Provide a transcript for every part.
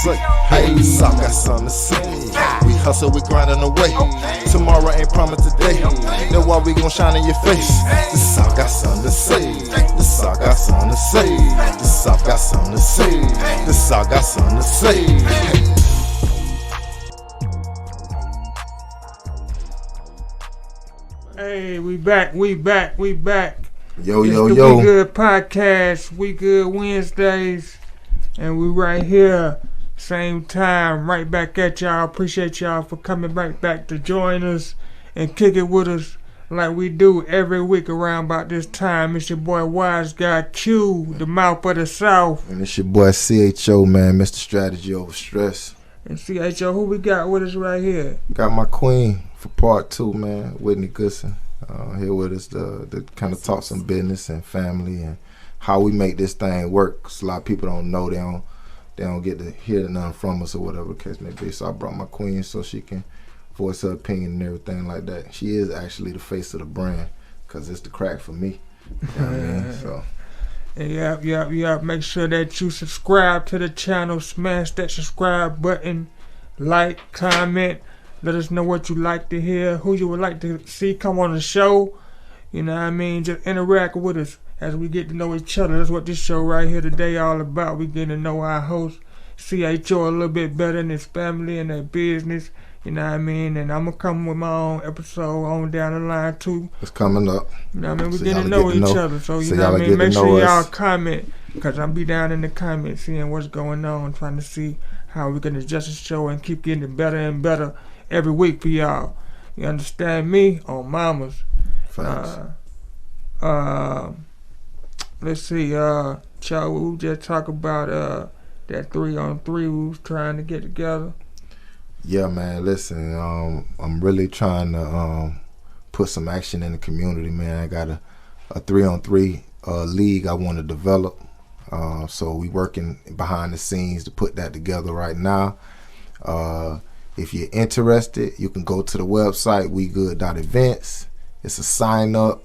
say. Hey, South got something to say. We hustle, we grinding away. Tomorrow ain't promised today. That's why we gon' shine in your face. The South got something to say. The South got something to say. The South got something to say. The South got something to say. Hey, we back. Yo, it's yo, the yo. We Good podcast, We Good Wednesdays, and we right here, same time, right back at y'all. Appreciate y'all for coming right back to join us and kick it with us like we do every week around about this time. It's your boy YzGuy Q, the mouth of the South. And it's your boy CHO, man, Mr. Strategy Over Stress. And CHO, who we got with us right here? Got my queen for part 2, man, Whitney Goodson. Here with us to kind of talk some business and family and how we make this thing work. Cause a lot of people don't know, they don't get to hear nothing from us or whatever the case may be. So I brought my queen so she can voice her opinion and everything like that. She is actually the face of the brand because it's the crack for me. You know what I mean? So. Yep. Make sure that you subscribe to the channel. Smash that subscribe button. Like, comment. Let us know what you like to hear, who you would like to see come on the show. You know what I mean? Just interact with us as we get to know each other. That's what this show right here today all about. We getting to know our host, CHO, a little bit better and his family and their business. You know what I mean? And I'm going to come with my own episode on down the line too. It's coming up. You know what I mean? We So getting to know each other. So, you know what I mean? Make sure y'all comment, because I'll be down in the comments seeing what's going on, trying to see how we can adjust the show and keep getting it better and better every week for y'all. You understand me? On mamas. Let's see, y'all, we just talk about that 3-on-3 we was trying to get together. Yeah, man, listen, I'm really trying to put some action in the community, man. I got a 3-on-3 league I want to develop. So we working behind the scenes to put that together right now. If you're interested, you can go to the website, wegood.events. It's a sign up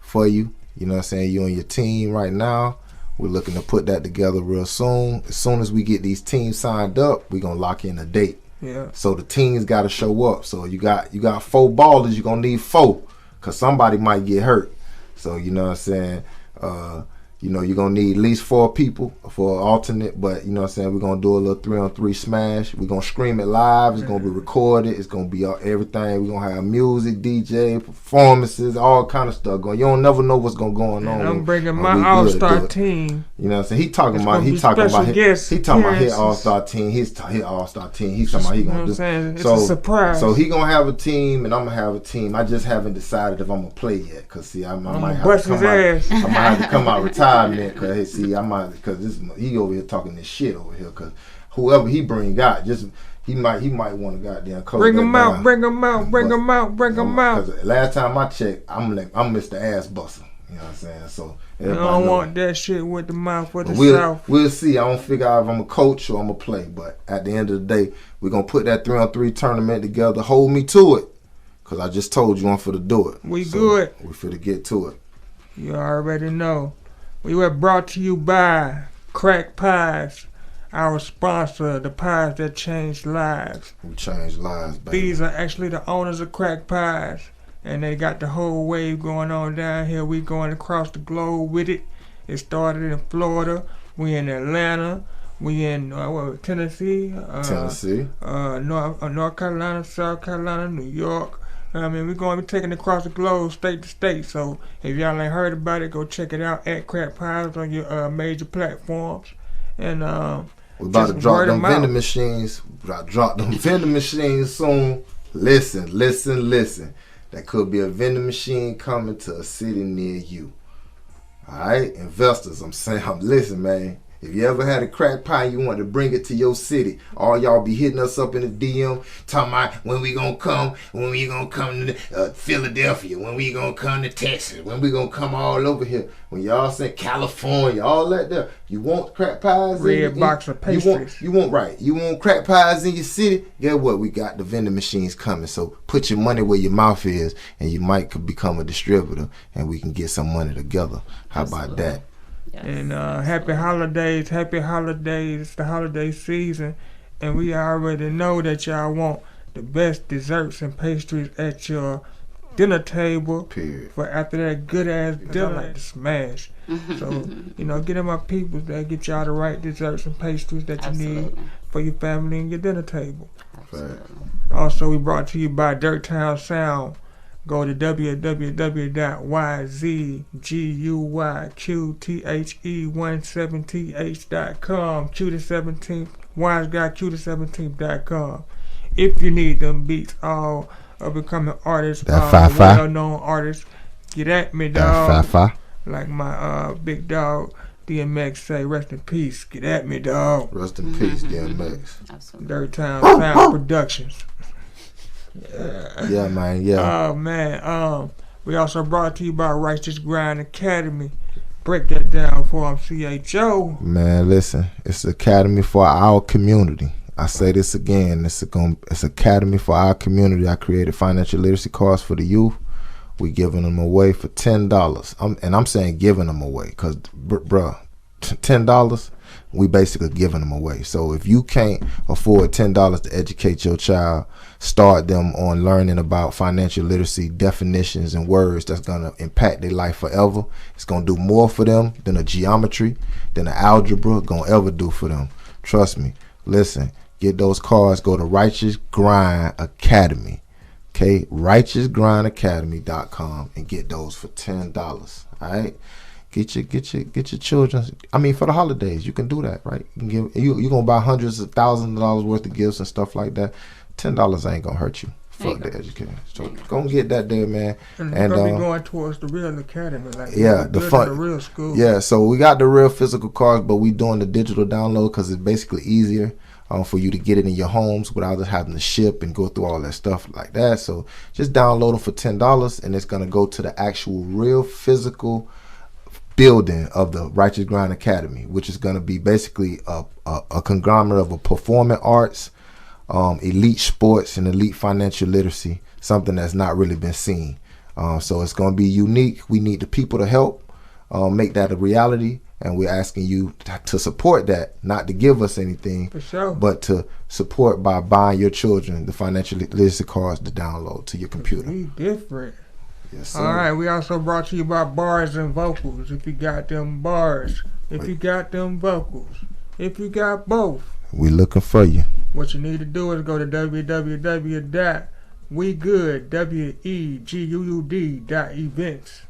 for you. You know what I'm saying? You and your team right now. We're looking to put that together real soon. As soon as we get these teams signed up, we're going to lock in a date. Yeah. So the teams got to show up. So you got 4 ballers, you're going to need 4 because somebody might get hurt. So, you know what I'm saying? You know, you're going to need at least 4 people for an alternate, but you know what I'm saying? We're going to do a little 3-on-3 smash. We're going to stream it live. It's going to be recorded. It's going to be everything. We're going to have music, DJ, performances, all kind of stuff going. You don't never know what's going to go on. I'm bringing my all-star team. You know what I'm saying? He talking about his all-star team. His all-star team. He's talking about he going to do. It's a surprise. So he going to have a team and I'm going to have a team. I just haven't decided if I'm going to play yet because see, I might have to come out. I might have to come out retired. Cause see, he over here talking this shit over here. Cause whoever he bring out, he might want to goddamn coach. Bring him out. Cause last time I checked, I'm Mr. Ass Buster. You know what I'm saying? So I don't want that shit with the mouth of the South. We'll see. I don't figure out if I'm a coach or I'm a play. But at the end of the day, we're gonna put that 3-on-3 tournament together. Hold me to it, cause I just told you I'm for to do it. We good. We finna get to it. You already know. We were brought to you by Krack Pies, our sponsor, the pies that change lives. We change lives, baby. These are actually the owners of Krack Pies, and they got the whole wave going on down here. We going across the globe with it. It started in Florida. We in Atlanta. We in Tennessee. North Carolina, South Carolina, New York. I mean, we're going to be taking it across the globe, state to state. So if y'all ain't heard about it, go check it out at Krack Pies on your major platforms. And we're about to drop them vending machines. Drop them vending machines soon. Listen. There could be a vending machine coming to a city near you. All right, investors. Listen, man. If you ever had a crack pie and you want to bring it to your city, all y'all be hitting us up in the DM talking about when we gonna come to Philadelphia, when we gonna come to Texas, when we gonna come all over here. When y'all say California, all that there. You want crack pies? Red box of pastries. You want crack pies in your city? Guess what? We got the vending machines coming. So put your money where your mouth is, and you might could become a distributor, and we can get some money together. How about that? Yes. And happy holidays, the holiday season. And we already know that y'all want the best desserts and pastries at your dinner table. Period. For after that good ass dinner, like to smash. So, get them my people that get y'all the right desserts and pastries that you need for your family and your dinner table. Absolutely. Also, we brought to you by Dirt Town Sound. Go to www.YzGuy Q17th.com. Q the 17th. YzGuy Q the 17th.com. If you need them beats, all up and coming artists, well-known artists, get at me, dog. Like my big dog DMX say, rest in peace. Get at me, dog. Rest in peace, DMX. Absolutely. Dirt Town Sound Productions. Yeah, man. Yeah. Oh man. We also brought to you by Righteous Grind Academy. Break that down for them, CHO. Man, listen. It's the academy for our community. I say this again. It's academy for our community. I created financial literacy cards for the youth. We giving them away for $10. I'm saying giving them away because, bruh, $10. We basically giving them away. So if you can't afford $10 to educate your child, start them on learning about financial literacy definitions and words that's going to impact their life forever. It's going to do more for them than a geometry, than an algebra going to ever do for them. Trust me. Listen, get those cards. Go to Righteous Grind Academy. Okay, RighteousGrindAcademy.com and get those for $10. All right. Get your children. I mean, for the holidays, you can do that, right? You're gonna buy hundreds of thousands of dollars worth of gifts and stuff like that. $10 ain't gonna hurt you. Fuck the education. So go and get that there, man. And it's gonna be going towards the real academy, like the fun, the real school. Yeah, so we got the real physical cards, but we doing the digital download because it's basically easier for you to get it in your homes without just having to ship and go through all that stuff like that. So just download them for $10, and it's gonna go to the actual real physical building of the Righteous Grind Academy, which is going to be basically a conglomerate of a performing arts, elite sports, and elite financial literacy, something that's not really been seen. So it's going to be unique. We need the people to help make that a reality, and we're asking you to support that, not to give us anything, for sure, but to support by buying your children the financial literacy cards to download to your computer. We different. Yes, sir. All right, we also brought to you by Bars and Vocals. If you got them bars, if you got them vocals, if you got both, we looking for you. What you need to do is go to www.WeGuud.events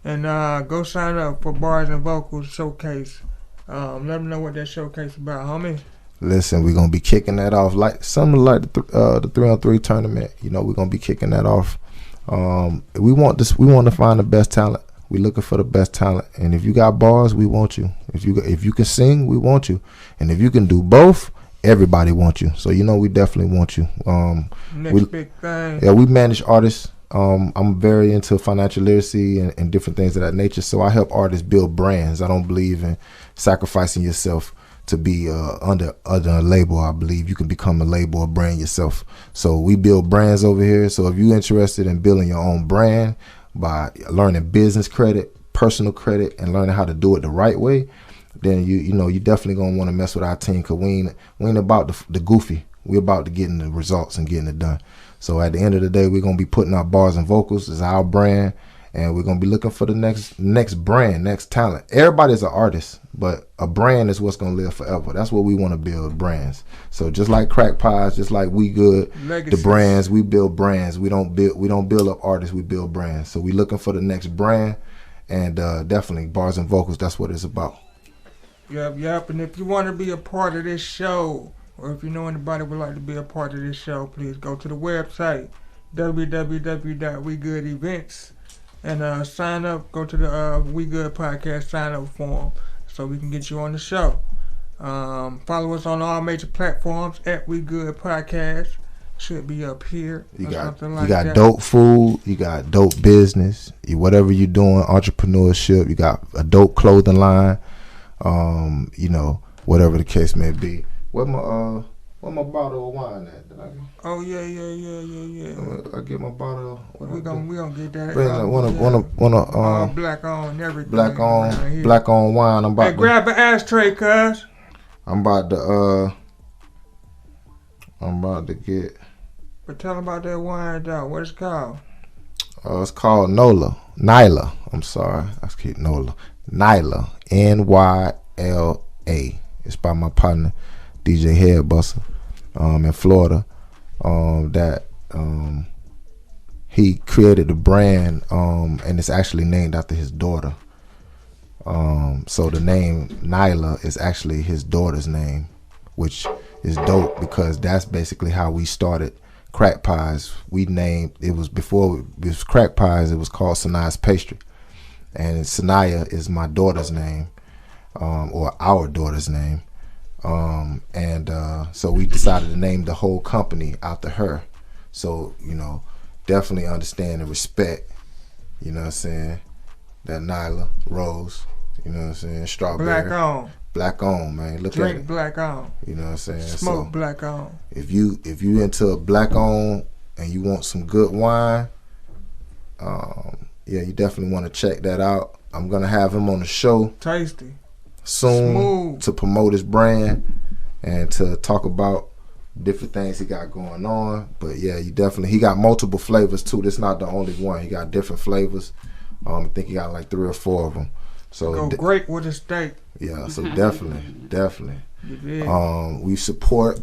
and go sign up for Bars and Vocals Showcase. Let them know what that showcase about, homie. Listen, we're gonna be kicking that off like something like the 3-on-3 tournament. We're gonna be kicking that off. We want to find the best talent. We're looking for the best talent, and if you got bars, we want you. If you can sing, we want you, and if you can do both, everybody wants you. So we definitely want you. Big thing. Yeah, we manage artists. I'm very into financial literacy and different things of that nature. So I help artists build brands. I don't believe in sacrificing yourself to be under a label. I believe you can become a label or brand yourself. So we build brands over here. So if you're interested in building your own brand by learning business credit, personal credit, and learning how to do it the right way, then you definitely gonna want to mess with our team, because we ain't about the goofy. We're about to getting the results and getting it done. So at the end of the day, we're gonna be putting our Bars and Vocals as our brand, and we're gonna be looking for the next brand, next talent. Everybody's an artist, but a brand is what's gonna live forever. That's what we want to build, brands. So just like Crack Pies, just like We Good, the brands, we build brands. We don't build up artists, we build brands. So we looking for the next brand, and definitely Bars and Vocals. That's what it's about. Yep. And if you want to be a part of this show, or if you know anybody would like to be a part of this show, please go to the website www.WeGoodEvents and sign up. Go to the We Good Podcast sign up form so we can get you on the show. Follow us on all major platforms at We Good Podcast. Should be up here. You got dope food. You got dope business. Whatever you're doing, entrepreneurship. You got a dope clothing line. Whatever the case may be. Where Where my bottle of wine at? Oh yeah. I get my bottle. We gonna get that. Wanna black on everything. Black on wine. I'm about. Hey, grab an ashtray, cuz. I'm about to get. But tell them about that wine, though. What it's called? It's called Nyla. I'm sorry. I keep Nola. Nyla. Nyla. It's by my partner, DJ Headbuster, in Florida. He created a brand, and it's actually named after his daughter. So the name Nyla is actually his daughter's name, which is dope because that's basically how we started Krack Pies. We named it was Krack Pies. It was called Sanaya's Pastry, and Sanaya is my daughter's name, or our daughter's name, so we decided to name the whole company after her. So definitely understand and respect. You know what I'm saying? That Nyla Rose. You know what I'm saying? Strawberry. Black on, man. Look Drink at it. black on. You know what I'm saying? Smoke black on. If you into black on and you want some good wine, you definitely want to check that out. I'm gonna have him on the show. Tasty. Soon. Smooth. To promote his brand and to talk about different things he got going on. But he got multiple flavors too. This not the only one. He got different flavors. I think he got like 3 or 4 of them. So go great with a steak. Yeah, so definitely. We support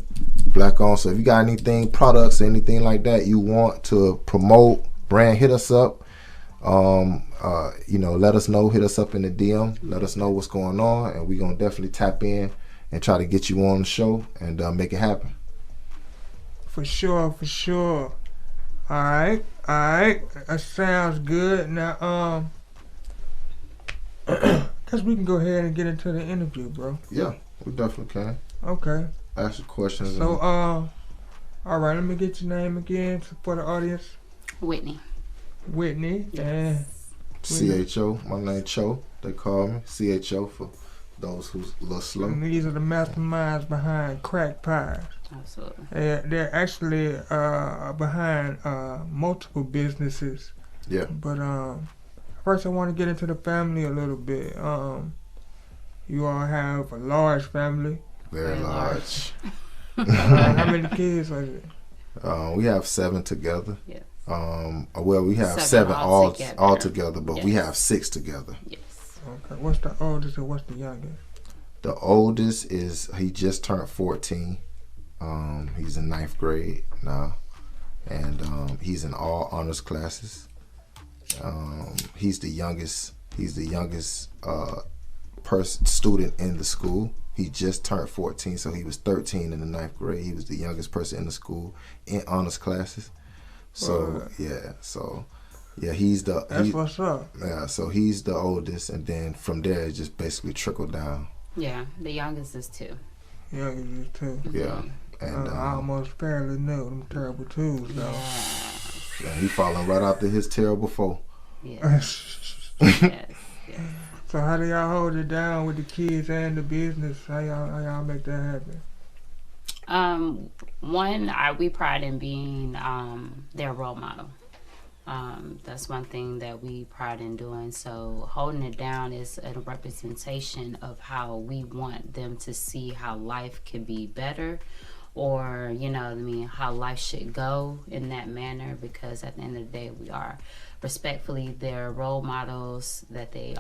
black on. So if you got anything, products, anything like that you want to promote, brand, hit us up. Let us know. Hit us up in the DM. Let us know what's going on, and we're gonna definitely tap in and try to get you on the show and make it happen. For sure. All right. That sounds good. Now, because we can go ahead and get into the interview, bro. Yeah, we definitely can. Okay. Ask the questions. So, all right, let me get your name again for the audience. Whitney. Yeah. CHO. My name Cho. They call me CHO for those who's a little slow. And these are the masterminds behind Krack Pies. Absolutely. They're actually behind multiple businesses. Yeah. But first I want to get into the family a little bit. You all have a large family. Very large. How many kids are it? We have 7 together. Yes. We have 7 all together, but yes. We have 6 together. Yes. Okay. What's the oldest and what's the youngest? The oldest he just turned 14. He's in 9th grade now, and he's in all honors classes. He's the youngest. He's the youngest student in the school. He just turned 14, so he was 13 in the 9th grade. He was the youngest person in the school in honors classes. So he's the. That's what's up. Yeah, so he's the oldest, and then from there it just basically trickled down. Yeah, the youngest is 2. Youngest is 2. Yeah, and I almost fairly knew them terrible 2s though. Yeah, he falling right after his terrible 4. Yes. yes. So how do y'all hold it down with the kids and the business? How y'all make that happen? We pride in being their role model. That's one thing that we pride in doing. So holding it down is a representation of how we want them to see how life can be better, or how life should go in that manner, because at the end of the day we are respectfully their role models, that they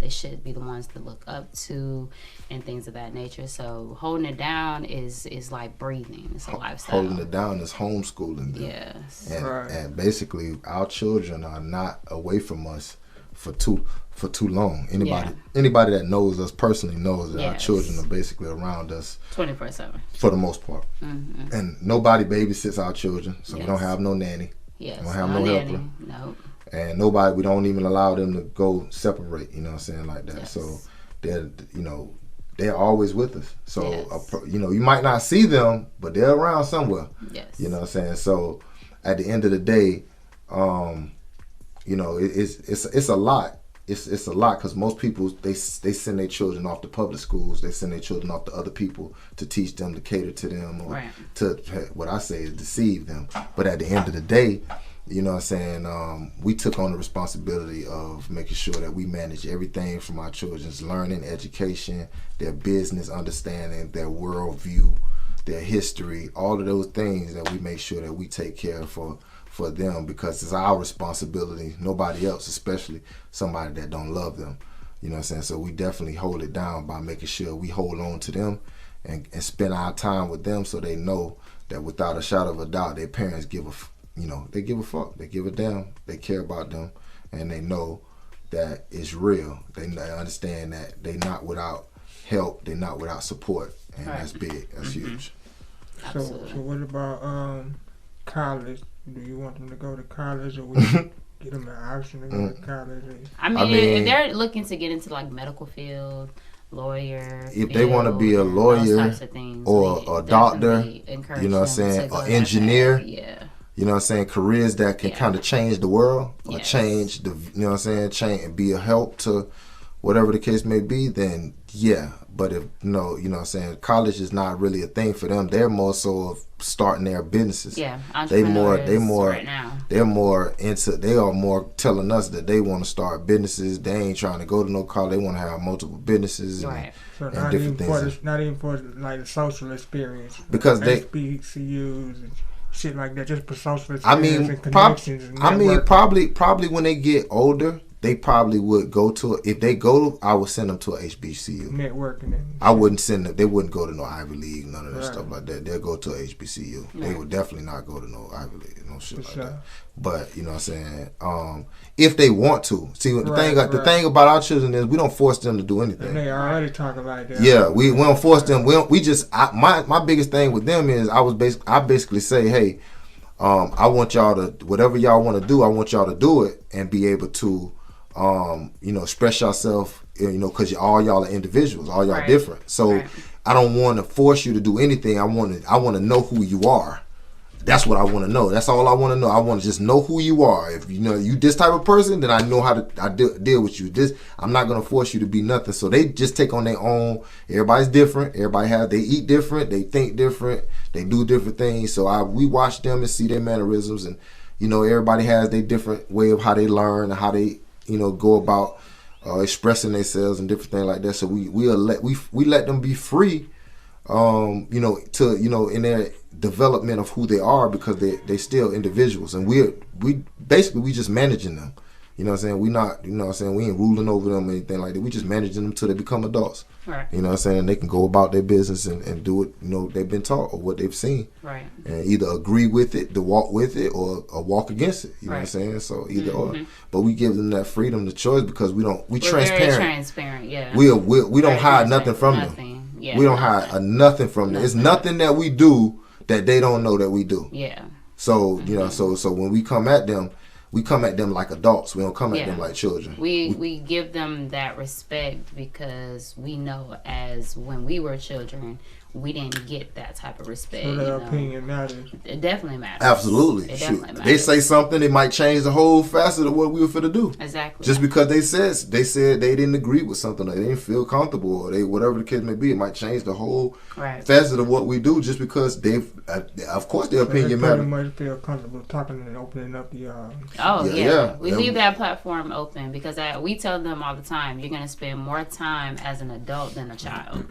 should be the ones to look up to and things of that nature. So holding it down is like breathing. It's a lifestyle. Holding it down is homeschooling them. Yes. And basically our children are not away from us for too long. Anybody that knows us personally knows that our children are basically around us 24/7 for the most part. Mm-hmm. And nobody babysits our children, so we don't have no nanny. Yes. We don't have no helper. Nope. And we don't even allow them to go separate, you know what I'm saying, like that. Yes. So they're always with us. So, you might not see them, but they're around somewhere. Yes. You know what I'm saying? So at the end of the day, it's a lot it's a lot because most people they send their children off to public schools. They send their children off to other people to teach them, to cater to them, or to what I say is deceive them. But at the end of the day, you know what I'm saying, we took on the responsibility of making sure that we manage everything from our children's learning, education, their business understanding, their worldview, their history, all of those things that we make sure that we take care of for them, because it's our responsibility, nobody else, especially somebody that don't love them. You know what I'm saying? So we definitely hold it down by making sure we hold on to them and spend our time with them, so they know that without a shadow of a doubt, their parents give a fuck, they give a damn, they care about them, and they know that it's real. They understand that they not without help, they're not without support, and that's big, that's huge. So what about college? Do you want them to go to college, or would you get them an option to go to college? I mean, if they're looking to get into like medical field, lawyer, if they want to be a lawyer or a doctor, you know what I'm saying, or engineer, you know what I'm saying, careers that can kind of change the world or change the, you know what I'm saying, change and be a help to whatever the case may be, then yeah. But if no, you know what I'm saying, college is not really a thing for them. They're more so of starting their businesses. Yeah, entrepreneurs right now. They are more telling us that they want to start businesses. They ain't trying to go to no college. They want to have multiple businesses and different things. Not even for like the social experience. Because they HBCUs and shit like that, just for social experience and connections and probably when they get older, they probably would go to, if they go, I would send them to a HBCU. Networking. I wouldn't send them, they wouldn't go to no Ivy League, none of that stuff like that. They'll go to a HBCU. They would definitely not go to no Ivy League, no shit like that. But, you know what I'm saying, if they want to. See, the thing about our children is we don't force them to do anything. And they already talking like that. Yeah, we don't force them. We just, my biggest thing with them is I basically say, hey, I want y'all to, whatever y'all want to do, I want y'all to do it and be able to, express yourself, because all y'all are individuals, all y'all different. So I don't want to force you to do anything. I want to know who you are. That's what I want to know. That's all I want to know. I want to just know who you are. If you this type of person, then I know how to deal with you. I'm not gonna force you to be nothing. So they just take on their own. Everybody's different. They eat different. They think different. They do different things. So we watch them and see their mannerisms, and everybody has their different way of how they learn and how they go about expressing themselves and different things like that. So we let them be free, in their development of who they are, because they still individuals, and we just managing them. You know what I'm saying? We not, we ain't ruling over them or anything like that. We just managing them till they become adults. Right. You know what I'm saying? They can go about their business and do what they've been taught or what they've seen. Right. And either agree with it, to walk with it, or walk against it. You know what I'm saying? So either or. But we give them that freedom, the choice, because we're transparent. Very transparent, yeah. We don't hide nothing from them. Yeah, we don't hide nothing from them. It's nothing that we do that they don't know that we do. Yeah. So, so when we come at them like adults. We don't come at them like children. We give them that respect because we know as when we were children, we didn't get that type of respect. So their opinion matters. It definitely matters. Absolutely. It definitely matters. They say something, it might change the whole facet of what we were finna do. Exactly. Just because they said they didn't agree with something, or they didn't feel comfortable, or whatever the case may be, it might change the whole facet of what we do, just because of course their opinion matters. They pretty much feel comfortable talking and opening up the we leave that platform open because we tell them all the time, you're going to spend more time as an adult than a child.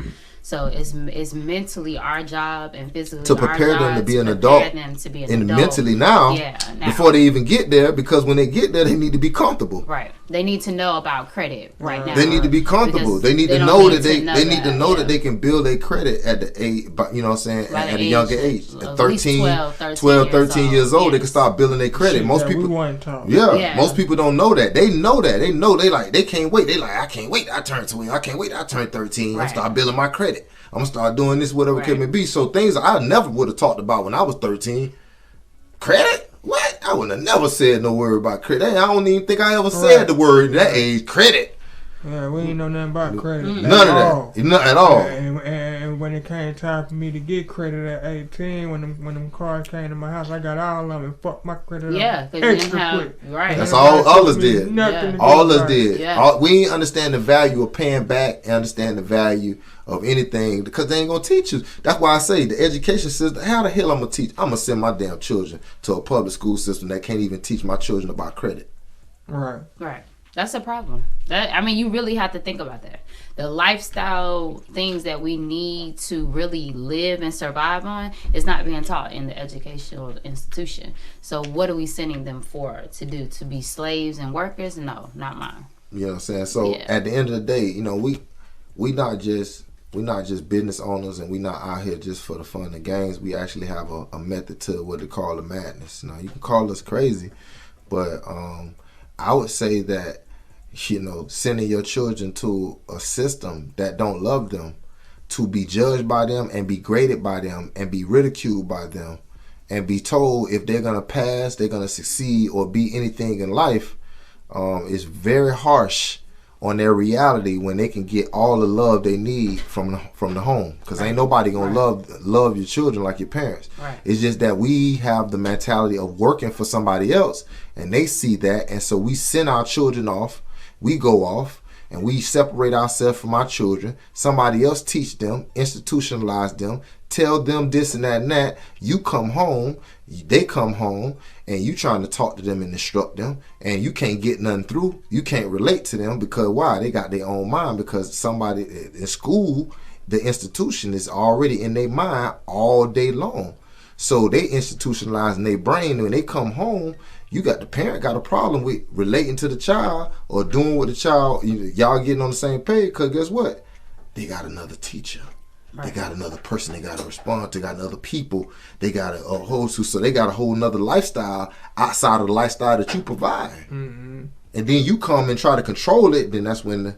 So it's mentally our job and physically to prepare them to be an adult. And mentally now, before they even get there, because when they get there, they need to be comfortable. Right. They need to know about credit right now. They need to be comfortable. They need to know that that they can build their credit at the age, at a younger age. At 13 years old, they can start building their credit. Most people, most people don't know that. They know that. They can't wait. They like, I can't wait. I turn 20. I can't wait. I turn 13. I start building my credit. I'm gonna start doing this, whatever it may be. So things I never would have talked about when I was 13. Credit? What? I would have never said no word about credit. I don't even think I ever said the word at that age. Credit. Yeah, we ain't know nothing about credit. None of that. Not at all. And then when it came time for me to get credit at 18, when them cars came to my house, I got all of them and fucked my credit up extra quick. Right. That's all others did. Yeah. All us did. Yeah. We ain't understand the value of paying back and understand the value of anything because they ain't gonna teach you. That's why I say the education system. How the hell I'm gonna teach? I'm gonna send my damn children to a public school system that can't even teach my children about credit. Right. That's a problem. You really have to think about that. The lifestyle things that we need to really live and survive on is not being taught in the educational institution. So what are we sending them for to do? To be slaves and workers? No, not mine. You know what I'm saying? So at the end of the day, you know, we not just business owners, and we not out here just for the fun and games. We actually have a method to what they call the madness. Now you can call us crazy, but I would say that, you know, sending your children to a system that don't love them, to be judged by them and be graded by them and be ridiculed by them and be told if they're going to pass, they're going to succeed or be anything in life, is very harsh on their reality when they can get all the love they need from the home. Because ain't nobody going to love your children like your parents. Right. It's just that we have the mentality of working for somebody else, and they see that, and so we send our children off. We go off and we separate ourselves from our children. Somebody else teach them, institutionalize them, tell them this and that and that. You come home, they come home, and you trying to talk to them and instruct them, and you can't get nothing through. You can't relate to them because why? They got their own mind, because somebody in school, the institution is already in their mind all day long. So they institutionalize in their brain. When they come home, the parent got a problem with relating to the child or doing with the child. Y'all getting on the same page, because guess what? They got another teacher. Right. They got another person they got to respond to. They got other people they got to hold to. So they got a whole nother lifestyle outside of the lifestyle that you provide. Mm-hmm. And then you come and try to control it. Then that's when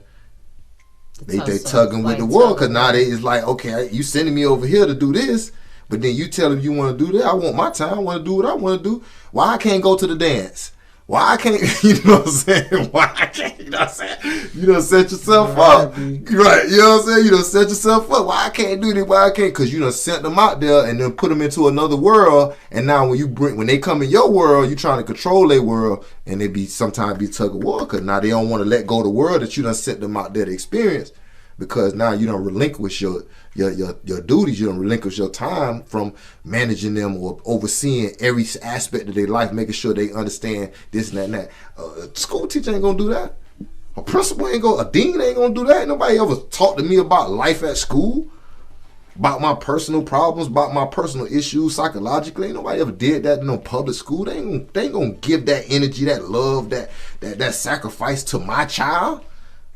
they tugging with the world, because now it's like, okay, you sending me over here to do this. But then you tell them you want to do that. I want my time. I want to do what I want to do. Why I can't go to the dance? Why I can't, you know what I'm saying? Why I can't, you know what I'm saying? You done set yourself up. Right, you know what I'm saying? You done set yourself up. Why I can't do this? Why I can't? Because you done sent them out there and then put them into another world. And now when they come in your world, you trying to control their world. And it sometimes be tug of war, because now they don't want to let go of the world that you done sent them out there to experience. Because now you don't relinquish your duties, you don't relinquish your time from managing them or overseeing every aspect of their life, making sure they understand this and that and that. A school teacher ain't gonna do that. A principal a dean ain't gonna do that. Nobody ever talked to me about life at school, about my personal problems, about my personal issues psychologically. Ain't nobody ever did that in no public school. They ain't gonna give that energy, that love, that sacrifice to my child.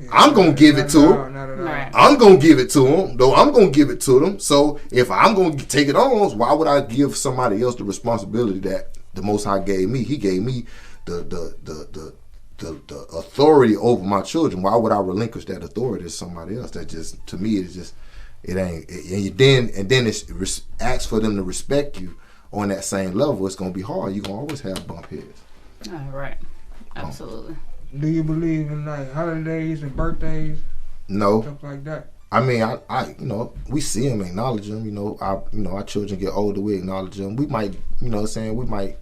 Yeah, I'm going to give it to them. Right. I'm going to give it to them, though. I'm going to give it to them. So if I'm going to take it on, why would I give somebody else the responsibility that the Most High gave me? He gave me the authority over my children. Why would I relinquish that authority to somebody else? That just, to me, it's just, it ain't. And then it's ask for them to respect you on that same level. It's going to be hard. You're going to always have bump heads. All right. Absolutely. Do you believe in like holidays and birthdays? No. Stuff like that. I mean, I we see them, acknowledge them. Our children get older, we acknowledge them. We might, we might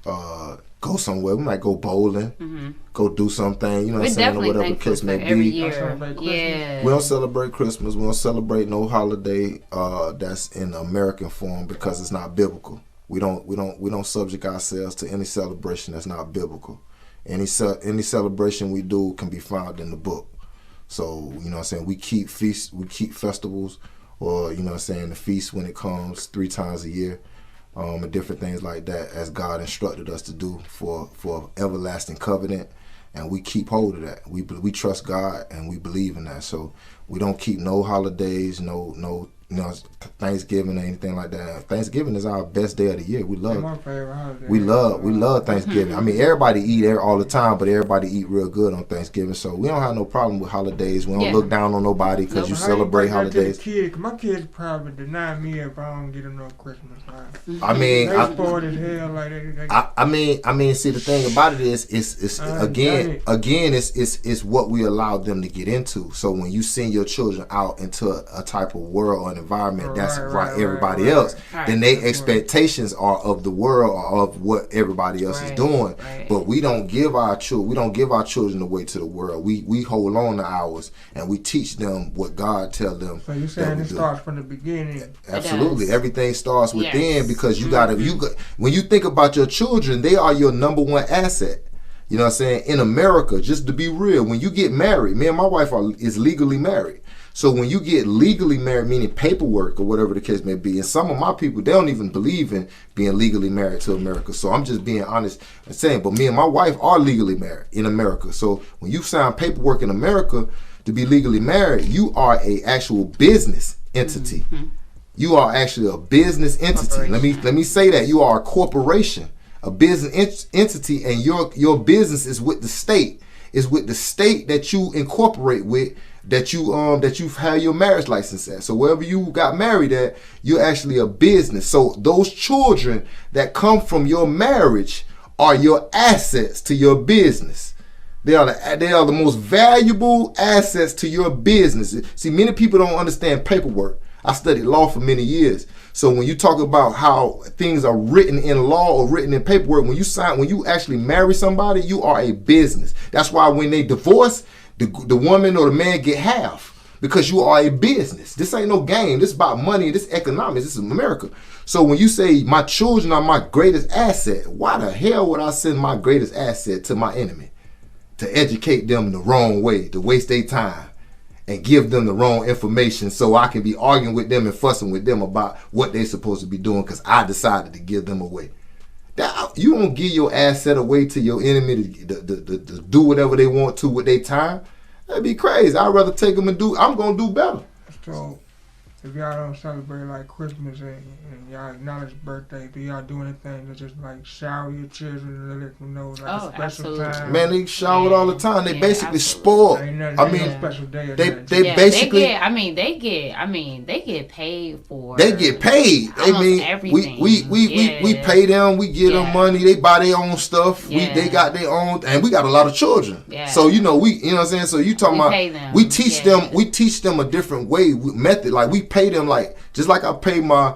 go somewhere. We might go bowling, go do something. Or whatever the case may be. Every year. Yeah. We don't celebrate Christmas. We don't celebrate no holiday that's in American form, because it's not biblical. We don't subject ourselves to any celebration that's not biblical. Any celebration we do can be found in the book. So, we keep feasts, we keep festivals, or, the feast when it comes 3 times a year, and different things like that, as God instructed us to do for everlasting covenant, and we keep hold of that. We trust God, and we believe in that. So we don't keep no holidays, no Thanksgiving or anything like that. Thanksgiving is our best day of the year. We love my favorite holiday. We love Thanksgiving. I mean, everybody eat there all the time, but everybody eat real good on Thanksgiving. So we don't have no problem with holidays. We don't look down on nobody because you celebrate holidays. My kids probably deny me if I don't get them no Christmas. Right? I mean, they spoiled as hell. Like I mean, see, the thing about it is, it's what we allow them to get into. So when you send your children out into a type of world or an environment that's right everybody else, then their expectations are of the world or of what everybody else is doing. But we don't give our children away to the world. We hold on to ours and we teach them what God tell them. So you saying it starts from the beginning? Absolutely, everything starts within because you got when you think about your children, they are your number one asset. You know what I'm saying? In America, just to be real, when you get married, me and my wife is legally married. So when you get legally married, meaning paperwork or whatever the case may be, and some of my people, they don't even believe in being legally married to America. So I'm just being honest and saying, but me and my wife are legally married in America. So when you sign paperwork in America to be legally married, you are a actual business entity. Mm-hmm. You are actually a business entity. Let me say that. You are a corporation. A business entity, and your business is with the state. It's with the state that you incorporate with, that you've had your marriage license at. So wherever you got married at, you're actually a business. So those children that come from your marriage are your assets to your business. They are the most valuable assets to your business. See, many people don't understand paperwork. I studied law for many years. So when you talk about how things are written in law or written in paperwork, when you actually marry somebody, you are a business. That's why when they divorce, the woman or the man get half, because you are a business. This ain't no game. This is about money. This is economics. This is America. So when you say my children are my greatest asset, why the hell would I send my greatest asset to my enemy? To educate them the wrong way, to waste their time and give them the wrong information so I can be arguing with them and fussing with them about what they're supposed to be doing because I decided to give them away. You don't give your asset away to your enemy to do whatever they want to with their time. That'd be crazy. I'd rather take them I'm going to do better. So, if y'all don't celebrate like Christmas and y'all acknowledge birthday, do y'all do anything to just like shower your children and let them know like a special absolutely. time? Man, they showered all the time. They basically spoiled. Ain't nothing, I mean, no special day they basically. They get paid for. They get paid. Everything. We pay them. We give them money. They buy their own stuff. They got their own, and we got a lot of children. Yeah. So you know what I'm saying. So you talking about we teach them. We teach them a different method. Like we pay them like just like I pay my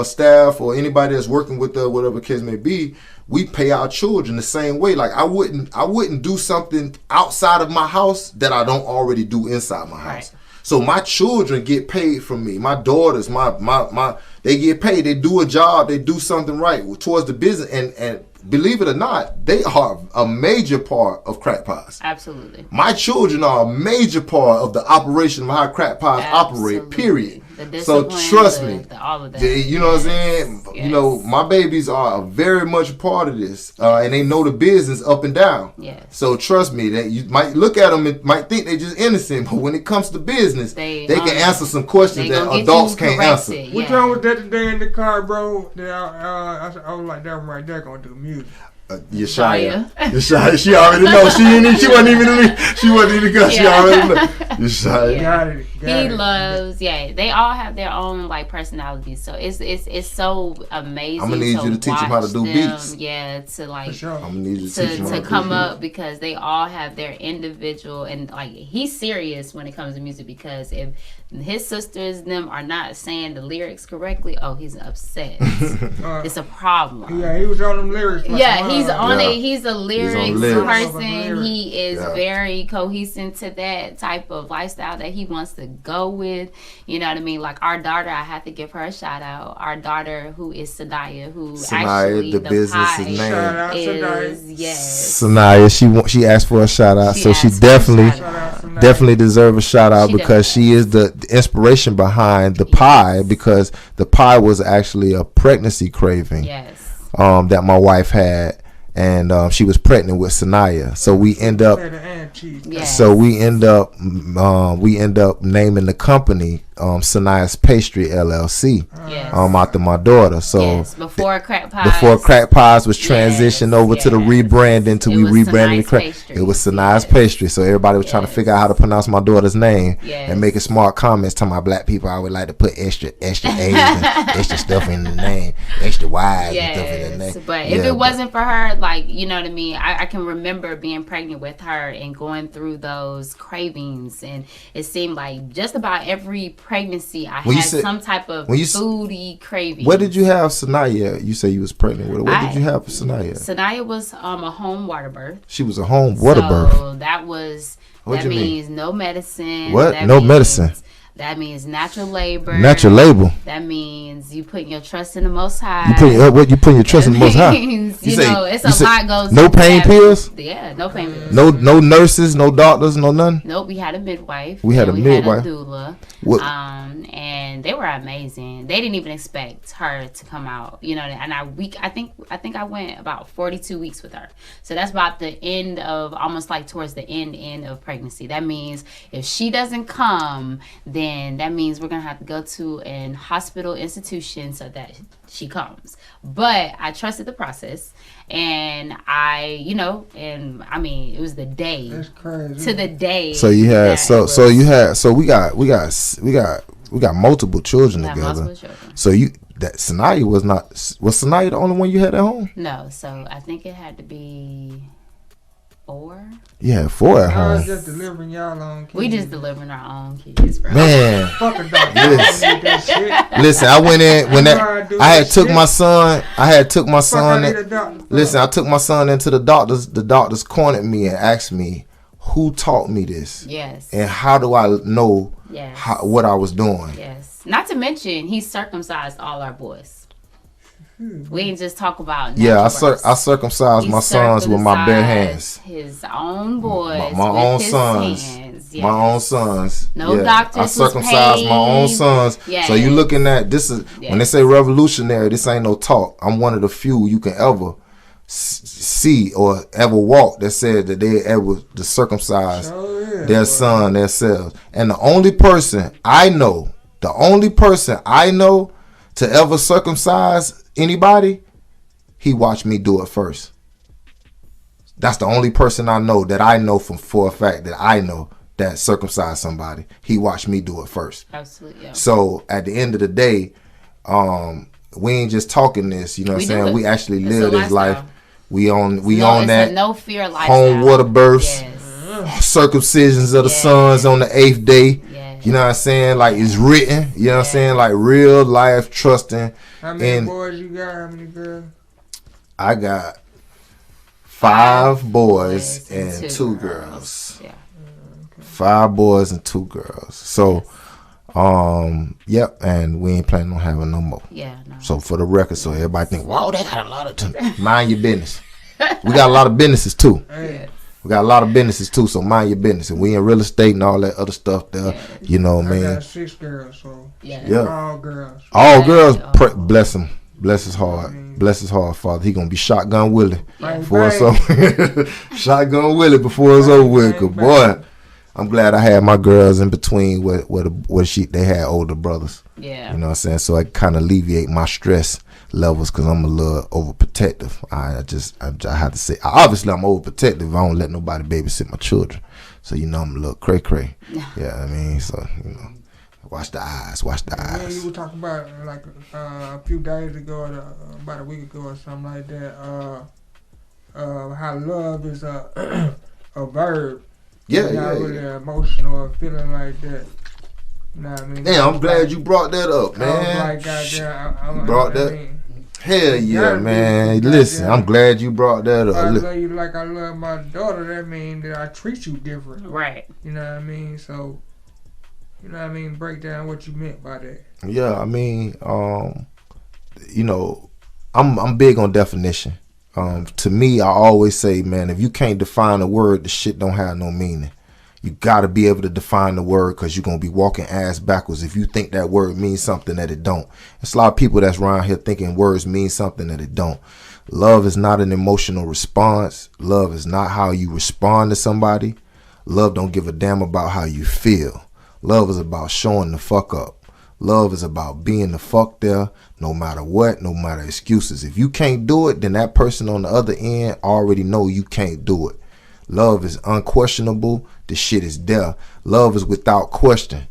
staff or anybody that's working with whatever case may be. We pay our children the same way. Like I wouldn't do something outside of my house that I don't already do inside my house. Right. So my children get paid from me. My daughters, they get paid. They do a job. They do something right towards the business. And believe it or not, they are a major part of Krack Pies. Absolutely. My children are a major part of the operation of how Krack Pies operate, period. So trust me, all of that. You know what I'm saying? Yes. You know, my babies are very much a part of this, and they know the business up and down. Yes. So trust me, that you might look at them and might think they're just innocent, but when it comes to business, they can answer some questions that adults can't answer. Yeah. What's wrong with that today in the car, bro? I was like, that one right there gonna do music. Yeshaya. She already knows. She wasn't even good. She already knows. Yeshaya. He loves. They all have their own like personalities. So it's so amazing. I'm gonna need you to teach them how to do beats. Yeah, to like sure. I'm gonna need you to teach them how to come up because they all have their individual and like he's serious when it comes to music because if his sisters and them are not saying the lyrics correctly, he's upset. It's a problem. Yeah, he was on them lyrics. He's a lyrics person. He is very cohesive to that type of lifestyle that he wants to go with. You know what I mean? Like our daughter, I have to give her a shout out. Our daughter, who is Sanaya, actually the business is name is yes. Sanaya, she asked for a shout out, so she definitely deserves a shout out because she is the inspiration behind the pie because the pie was actually a pregnancy craving. Yes. That my wife had, and she was pregnant with Sanaya. So we end up naming the company Sanaya's Pastry LLC. After my daughter. So before Krack Pies was transitioned over to the rebranding to we rebranded the Krack. It was Sanaya's Pastry. So everybody was trying to figure out how to pronounce my daughter's name and making smart comments to my black people. I would like to put extra A's and extra stuff in the name, extra Y's and stuff in the name. But if it wasn't for her, like you know what I mean, I can remember being pregnant with her and going through those cravings, and it seemed like just about every pregnancy, I had some type of foodie craving. What did you have Sanaya at? You say you was pregnant with her. What did you have for Sanaya? Sanaya was a home water birth. She was a home water birth. So that means no medicine. What? No medicine. That means natural labor. Natural labor. That means you putting your trust in the Most High. You putting your trust in the Most High. It's a lot goes. No pain pills. Yeah, no pain pills. No nurses, no doctors, no none. Nope, we had a midwife. We had a doula. And they were amazing. They didn't even expect her to come out. And I think I went about 42 weeks with her. So that's about the end of almost like towards the end of pregnancy. That means if she doesn't come, then that means we're gonna have to go to an hospital institution so that she comes. But I trusted the process, and it was the day. That's crazy. To the day. So you had we got multiple children together. Multiple children. So Sanaya was Sanaya the only one you had at home? No, so I think it had to be 4. Yeah, 4 at home. I was just delivering y'all own kids. We just delivering our own kids, bro. Man. Fuck a doctor. Listen, I went in when I took my son Listen, I took my son into the doctors. The doctors cornered me and asked me, who taught me this? Yes. And how do I know what I was doing? Yes. Not to mention, he circumcised all our boys. We ain't just talk about I circumcised my sons with my bare hands. His own boys, my own sons. Hands. Yes. My own sons. No doctors. I circumcised my own sons. Yes. So you looking at this is when they say revolutionary. This ain't no talk. I'm one of the few you can ever see or ever walk that said that they ever to circumcise their son, their selves. And the only person I know to ever circumcise anybody, he watched me do it first. That's the only person I know for a fact that I know that circumcised somebody. He watched me do it first. Absolutely. Yeah. So at the end of the day, we ain't just talking this, you know what I'm saying? We actually live this life. We own that no fear lifestyle. Home water births, circumcisions of the sons on the 8th day. You know what I'm saying? Like it's written. You know what I'm saying? Like real life trusting. How many boys you got? How many girls? I got 5 boys and 2 girls. Yeah. 5 boys and 2 girls. So, and we ain't planning on having no more. Yeah. No. So for the record, so everybody think, wow, they got a lot of time. Mind your business. We got a lot of businesses too. Yeah. We got a lot of businesses too, so mind your business. And we in real estate and all that other stuff there. Yeah. You know what I mean? I got 6 girls, so all girls. All girls, bless him. Bless his heart. Bless his heart, Father. He gonna be shotgun Willie before it's over. Shotgun Willie before it's over with. Cause boy, I'm glad I had my girls in between where they had older brothers. Yeah. You know what I'm saying? So I kind of alleviate my stress levels because I'm a little overprotective. I have to say, obviously I'm overprotective. I don't let nobody babysit my children. So I'm a little cray. Yeah, I mean, so watch the eyes. You were talking about like a few days ago, about a week ago or something like that. How love is a verb. Yeah, not really emotional or feeling like that. You know what I mean? Damn, I'm glad you brought that up, man. I was like, goddamn, you brought that. Hell yeah, man. Listen, I'm glad you brought that up. I love you like I love my daughter. That means that I treat you different. Right. You know what I mean? So, you know what I mean? Break down what you meant by that. Yeah, I mean, I'm big on definition. To me, I always say, man, if you can't define a word, the shit don't have no meaning. You got to be able to define the word because you're going to be walking ass backwards if you think that word means something that it don't. There's a lot of people that's around here thinking words mean something that it don't. Love is not an emotional response. Love is not how you respond to somebody. Love don't give a damn about how you feel. Love is about showing the fuck up. Love is about being the fuck there no matter what, no matter excuses. If you can't do it, then that person on the other end already know you can't do it. Love is unquestionable. The shit is there. Love is without question.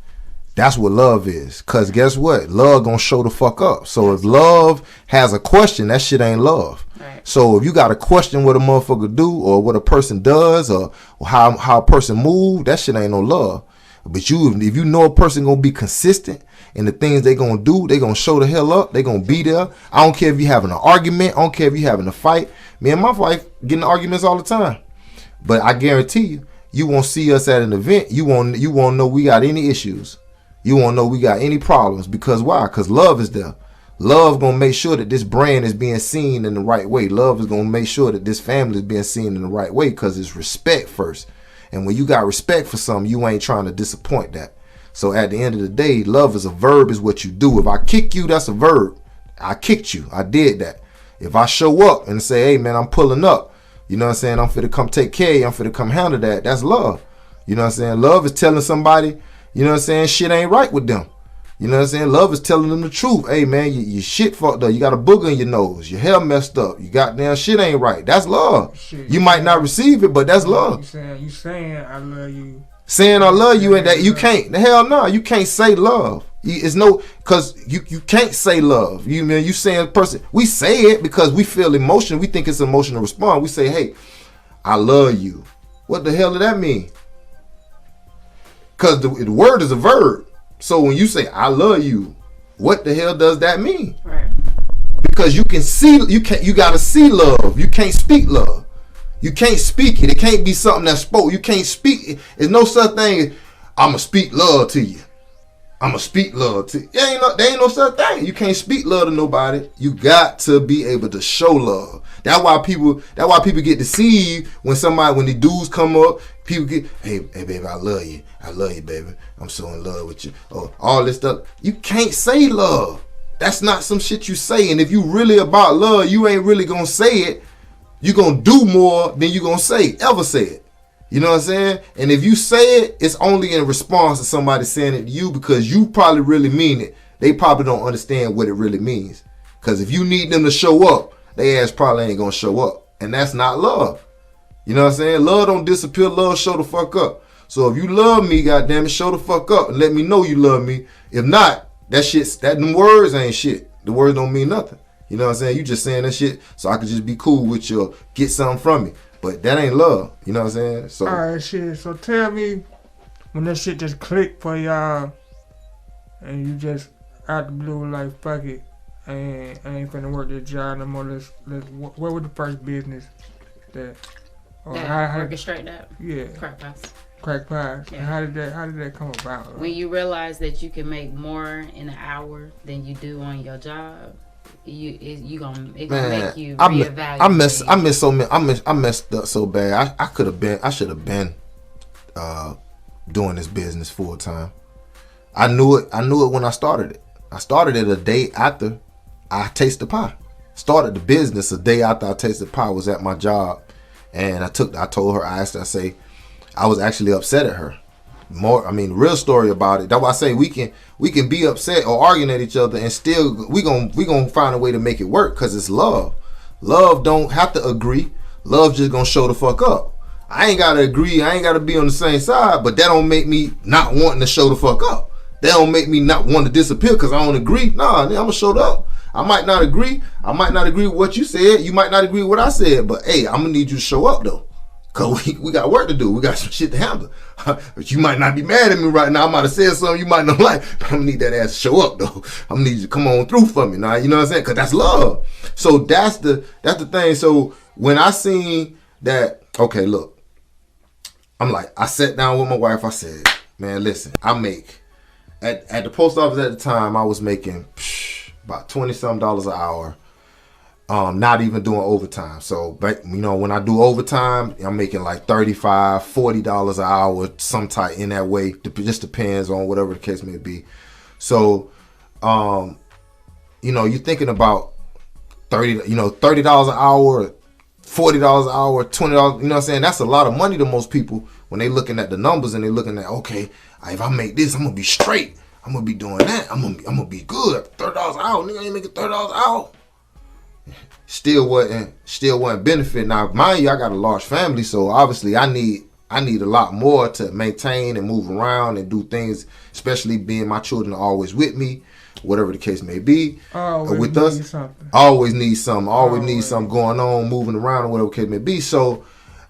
That's what love is. Cause guess what? Love gonna show the fuck up. So if love has a question, that shit ain't love. Right. So if you got a question what a motherfucker do or what a person does or how a person move, that shit ain't no love. But if you know a person gonna be consistent in the things they gonna do, they gonna show the hell up. They gonna be there. I don't care if you having an argument. I don't care if you having a fight. Me and my wife getting arguments all the time. But I guarantee you, you won't see us at an event. You won't know we got any issues. You won't know we got any problems. Because why? Because love is there. Love gonna make sure that this brand is being seen in the right way. Love is gonna make sure that this family is being seen in the right way, because it's respect first. And when you got respect for something, you ain't trying to disappoint that. So at the end of the day, love is a verb, is what you do. If I kick you, that's a verb. I kicked you. I did that. If I show up and say, hey man, I'm pulling up, you know what I'm saying? I'm finna come take care of you. I'm finna come handle that. That's love. You know what I'm saying? Love is telling somebody, you know what I'm saying, shit ain't right with them. You know what I'm saying? Love is telling them the truth. Hey man, your shit fucked up. You got a booger in your nose. Your hair messed up. You goddamn shit ain't right. That's love. Shit, you might not receive it, but that's love. You saying I love you. Saying I love you, and that you can't. The hell no, you can't say love. It's no, cause you can't say love. You saying a person. We say it because we feel emotion. We think it's an emotional response. We say, hey, I love you. What the hell does that mean? Cause the word is a verb. So when you say I love you, what the hell does that mean? Right. Because you can see, you gotta see love. You can't speak love. You can't speak it. It can't be something that's spoke. You can't speak it. There's no such thing as I'ma speak love to you. I'ma speak love to you. There ain't no such thing. You can't speak love to nobody. You got to be able to show love. That's why people get deceived when the dudes come up. People get, hey baby, I love you. I love you, baby. I'm so in love with you. Oh, all this stuff. You can't say love. That's not some shit you say. And if you really about love, you ain't really gonna say it. You gonna do more than you gonna ever say it. You know what I'm saying? And if you say it, it's only in response to somebody saying it to you, because you probably really mean it. They probably don't understand what it really means. Because if you need them to show up, they ass probably ain't gonna show up. And that's not love. You know what I'm saying? Love don't disappear. Love show the fuck up. So if you love me, goddamn it, show the fuck up and let me know you love me. If not, them words ain't shit. The words don't mean nothing. You know what I'm saying? You just saying that shit so I could just be cool with you or get something from me. But that ain't love. You know what I'm saying? So, alright, shit. So tell me when that shit just clicked for y'all and you just out the blue like, fuck it. I ain't finna work this job no more. What was the first business that orchestrate that? Yeah. Krack pies. Yeah. How did that come about? Right? When you realize that you can make more in an hour than you do on your job, it gonna make you reevaluate. I messed up so bad. I should have been doing this business full time. I knew it when I started it. I started it a day after I tasted pie. Started the business a day after I tasted pie. Was at my job, and I told her, I was actually upset at her. Real story about it. That's why I say we can be upset or arguing at each other and still we gonna find a way to make it work, because it's love. Love don't have to agree. Love just gonna show the fuck up. I ain't gotta agree. I ain't gotta be on the same side, but that don't make me not wanting to show the fuck up. That don't make me not want to disappear because I don't agree. Nah, I'm gonna show up. I might not agree. I might not agree with what you said. You might not agree with what I said, but hey, I'm gonna need you to show up though. Cause we got work to do. We got some shit to handle. You might not be mad at me right now. I might have said something you might not like, but I'm gonna need that ass to show up though. I'm gonna need you to come on through for me now. You know what I'm saying? Cause that's love. So that's the thing. So when I seen that, okay, look, I'm like, I sat down with my wife. I said, man, listen, I make at the post office at the time, I was making about $20-something an hour. Not even doing overtime. So, when I do overtime, I'm making like $35, $40 an hour, some type in that way. It just depends on whatever the case may be. So, you're thinking about $30 an hour, $40 an hour, $20, you know what I'm saying? That's a lot of money to most people when they looking at the numbers and they looking at, okay, if I make this, I'm gonna be straight. I'm gonna be doing that. I'm gonna be good. $30 an hour, nigga ain't making $30 an hour. Still wasn't benefit. Now, mind you, I got a large family, so obviously I need a lot more to maintain and move around and do things, especially being my children are always with me, whatever the case may be. With us, always need something going on, moving around, or whatever the case may be. So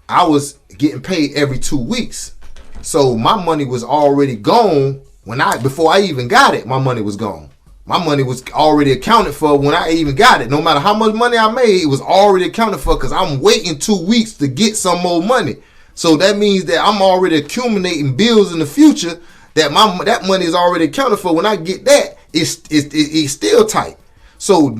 I was getting paid every 2 weeks. So my money was already gone before I even got it. My money was gone. My money was already accounted for when I even got it. No matter how much money I made, it was already accounted for because I'm waiting 2 weeks to get some more money. So that means that I'm already accumulating bills in the future. That money is already accounted for. When I get that, it's still tight. So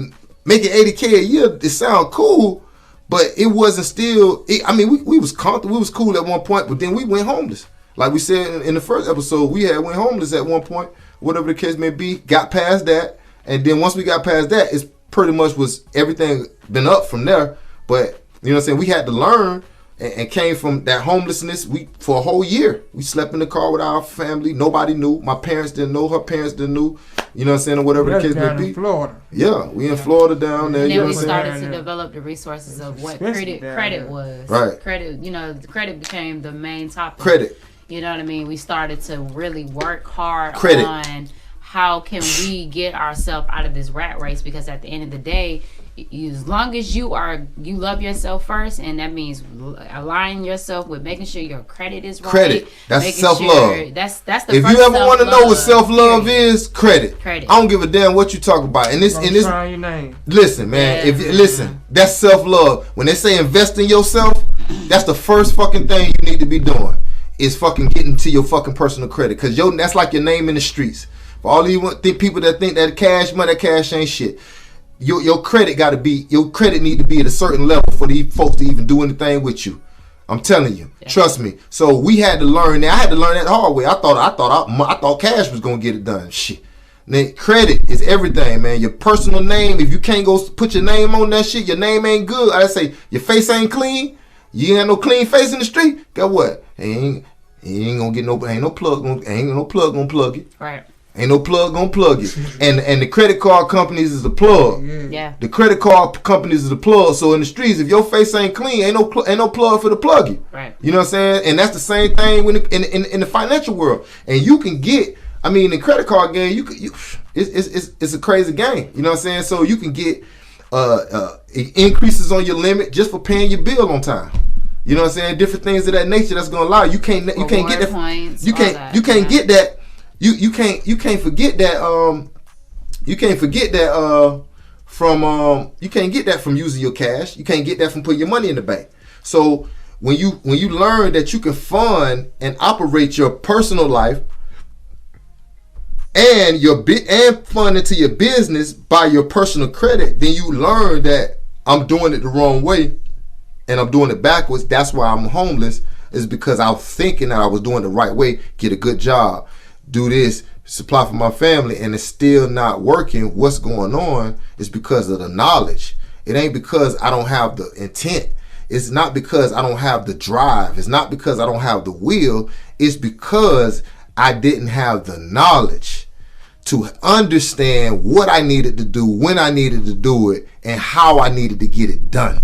making $80K a year, it sound cool, but it wasn't still. We was comfortable, we was cool at one point, but then we went homeless. Like we said in the first episode, we went homeless at one point, whatever the case may be. Got past that, and then once we got past that, it's pretty much was everything been up from there. But you know what I'm saying? We had to learn. And came from that homelessness. For a whole year, we slept in the car with our family. Nobody knew. My parents didn't know. Her parents didn't know. You know what I'm saying? Or whatever the case may be. In Florida. Yeah, we in Florida down there. And you know then we what I'm started to develop the resources of what credit was. Right. Credit, the credit became the main topic. Credit. You know what I mean? We started to really work hard on how can we get ourselves out of this rat race, because at the end of the day, as long as you love yourself first, and that means aligning yourself with making sure your credit is right. Credit. That's self-love. Sure that's the if first you ever want to know what self-love is, credit. I don't give a damn what you talk about. And this your name. Listen, man. That's self-love. When they say invest in yourself, that's the first fucking thing you need to be doing. Is fucking getting to your fucking personal credit, because that's like your name in the streets. For all you people that think that cash ain't shit. Your credit need to be at a certain level for these folks to even do anything with you. I'm telling you, trust me. So we had to learn that. I had to learn that the hard way. I thought cash was gonna get it done. Shit. Now, credit is everything, man. Your personal name. If you can't go put your name on that shit, your name ain't good. I say your face ain't clean. You ain't got no clean face in the street. Guess what? Ain't gonna get ain't no plug gonna plug it. Right. Ain't no plug gonna plug it. And the credit card companies is the plug. Yeah. The credit card companies is the plug. So in the streets, if your face ain't clean, ain't no plug for the plug you. Right. You know what I'm saying? And that's the same thing in the financial world. And you can get, the credit card game, it's a crazy game. You know what I'm saying? So you can get increases on your limit just for paying your bill on time. You know what I'm saying? Different things of that nature that's gonna allow you can't get that. Points, you can't get that. You can't forget that you can't forget that from you can't get that from using your cash. You can't get that from putting your money in the bank. So when you learn that you can fund and operate your personal life and fund into your business by your personal credit, then you learn that I'm doing it the wrong way and I'm doing it backwards. That's why I'm homeless, is because I was thinking that I was doing the right way, get a good job, do this, supply for my family, and it's still not working. What's going on is because of the knowledge. It ain't because I don't have the intent. It's not because I don't have the drive. It's not because I don't have the will. It's because I didn't have the knowledge to understand what I needed to do, when I needed to do it, and how I needed to get it done.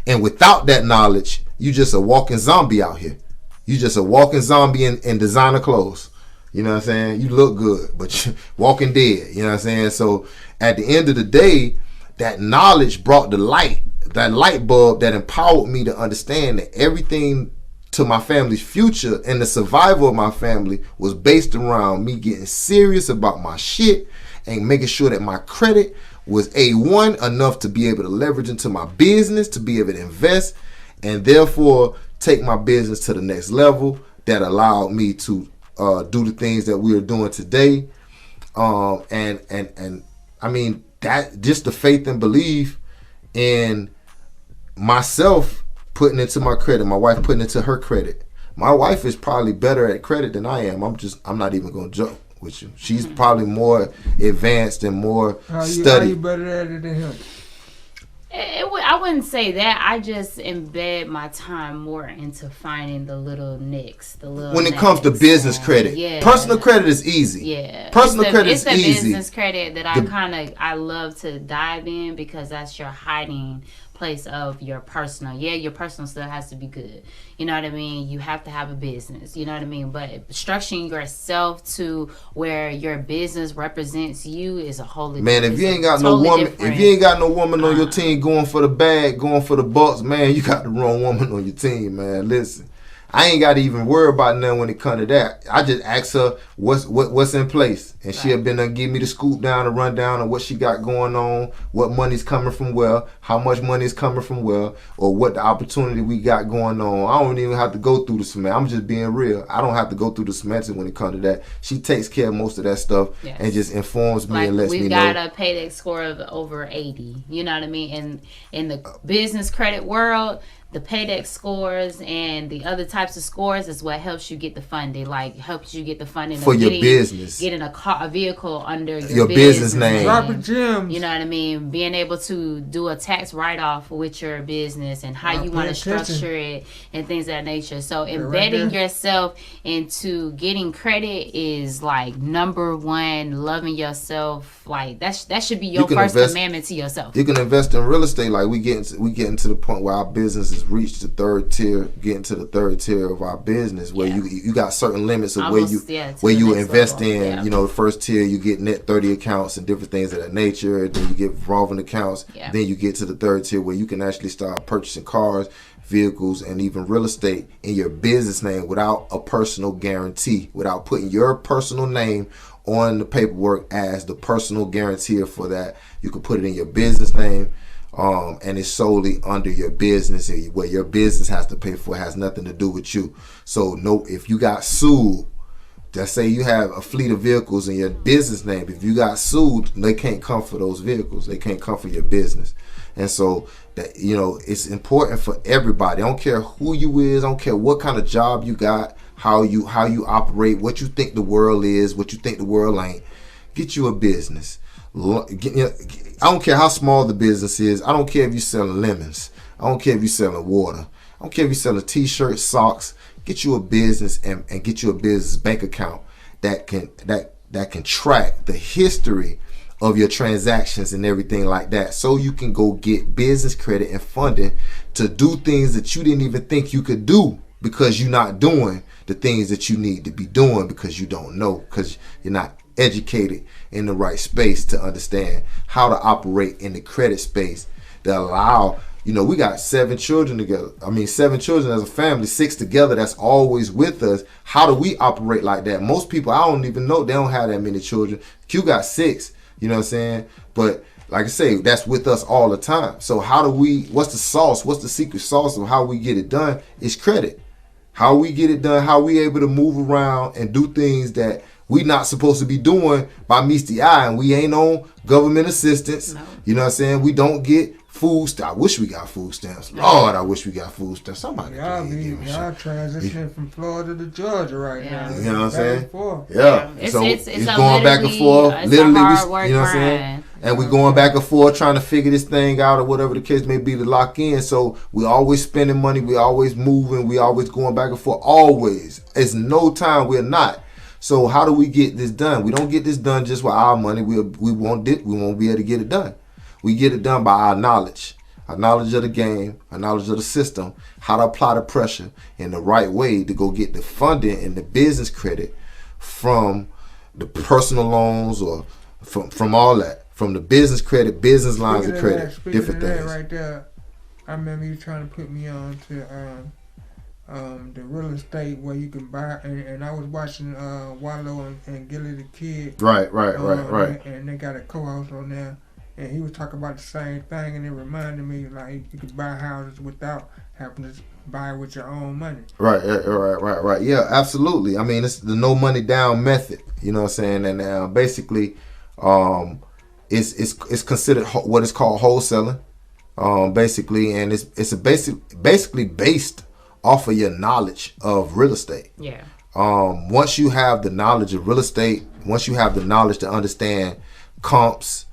And without that knowledge, you just a walking zombie out here. You just a walking zombie in designer clothes. You know what I'm saying? You look good, but you're walking dead. You know what I'm saying? So at the end of the day, that knowledge brought the light, that light bulb that empowered me to understand that everything to my family's future and the survival of my family was based around me getting serious about my shit and making sure that my credit was A1 enough to be able to leverage into my business, to be able to invest, and therefore take my business to the next level that allowed me to do the things that we are doing today. And I mean, that just the faith and belief in myself putting into my credit, my wife putting into her credit. My wife is probably better at credit than I am. I'm not even gonna joke with you. She's probably more advanced and more studied. How you better at it than him? I wouldn't say that. I just embed my time more into finding the little nicks, when it comes to business credit. Yeah. Personal credit is easy. Yeah. Personal credit is easy. It's the business credit that I love to dive in, because that's your hiding place of your personal. Yeah, your personal still has to be good. You know what I mean? You have to have a business. You know what I mean? But structuring yourself to where your business represents you is a wholly man. If you ain't got no woman, if you ain't got no woman on your team going for the bag, going for the bucks, man, you got the wrong woman on your team, man. Listen, I ain't got to even worry about nothing when it comes to that. I just ask her what's in place, and she'll been to give me the scoop down, the rundown of what she got going on, what money's coming from where, how much money is coming from where, or what the opportunity we got going on. I don't even have to go through the semantics. I'm just being real. I don't have to go through the semantics when it comes to that. She takes care of most of that stuff and just informs me and lets me know. We've got a paydex score of over 80. You know what I mean? And in the business credit world, the paydex scores and the other types of scores is what helps you get the funding. Like helps you get the funding for your business, getting a vehicle under your business name. Drop a gem. You know what I mean? Being able to do a tax write-off with your business and how you want to structure it and things of that nature. So embedding yourself into getting credit is like number one. Loving yourself, like that should be your first commandment to yourself. You can invest in real estate. Like we getting to the point where our business is reached the third tier, getting to the third tier of our business, where you got certain limits of almost, where you invest level. In. You know, the first tier you get net 30 accounts and different things of that nature. Then you get revolving accounts. Then you get to the third tier where you can actually start purchasing cars, vehicles, and even real estate in your business name without a personal guarantee, without putting your personal name on the paperwork as the personal guarantor for that. You can put it in your business name. And it's solely under your business, where your business has to pay for it. Has nothing to do with you. So if you got sued, let's say you have a fleet of vehicles in your business name. If you got sued, they can't come for those vehicles. They can't come for your business. And so that it's important for everybody. I don't care who you is. I don't care what kind of job you got, how you operate, what you think the world is, what you think the world ain't. Get you a business. I don't care how small the business is. I don't care if you're selling lemons. I don't care if you're selling water. I don't care if you're selling t-shirts, socks. Get you a business and get you a business bank account that can track the history of your transactions and everything like that, so you can go get business credit and funding to do things that you didn't even think you could do, because you're not doing the things that you need to be doing because you don't know, because you're not educated in the right space to understand how to operate in the credit space that allow, we got 7 children together. 7 children as a family, 6 together, that's always with us. How do we operate like that? Most people, I don't even know, they don't have that many children. Q got 6, you know what I'm saying? But like I say, that's with us all the time. So what's the sauce? What's the secret sauce of how we get it done? Is credit. How we get it done, how we able to move around and do things that we not supposed to be doing by meets the eye, and we ain't on government assistance. No. You know what I'm saying? We don't get food stamps. I wish we got food stamps. Lord, I wish we got food stamps. Somebody y'all transitioning from Florida to Georgia right now. You know what I'm saying? Yeah. It's going back and forth. Literally, you know what I'm saying? And we going back and forth trying to figure this thing out, or whatever the case may be, to lock in. So we always spending money. We always moving. We always going back and forth. Always. It's no time we're not. So how do we get this done? We don't get this done just with our money. We won't be able to get it done. We get it done by our knowledge of the game, our knowledge of the system, how to apply the pressure in the right way to go get the funding and the business credit from the personal loans, or from all that, from the business credit, business lines of credit, different things. Right there, I remember you trying to put me on to the real estate where you can buy, and I was watching Wallow and Gilly the Kid. Right. And they got a co-host on there, and he was talking about the same thing, and it reminded me like you could buy houses without having to buy with your own money. Right. Yeah, absolutely. It's the no money down method. You know what I'm saying? And basically, it's considered what is called wholesaling. Basically, and it's basically based off of your knowledge of real estate. Yeah. Once you have the knowledge of real estate, once you have the knowledge to understand comps,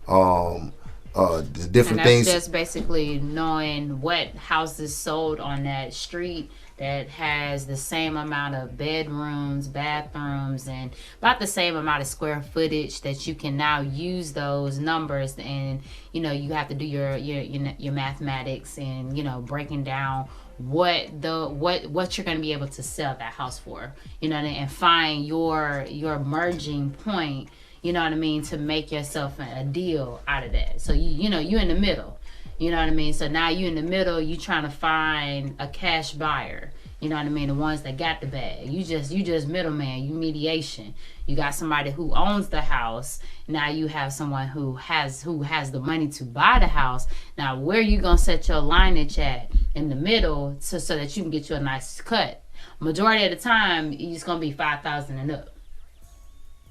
the different things. Just basically knowing what houses sold on that street that has the same amount of bedrooms, bathrooms, and about the same amount of square footage, that you can now use those numbers, and you have to do your mathematics and breaking down what you're going to be able to sell that house for, and find your merging point, to make yourself a deal out of that. So you in the middle, so now you in the middle, you trying to find a cash buyer, You know what I mean? The ones that got the bag. You just middleman. You mediation. You got somebody who owns the house. Now you have someone who has the money to buy the house. Now where you gonna set your lineage at in the middle so that you can get you a nice cut? Majority of the time, it's gonna be 5,000 and up.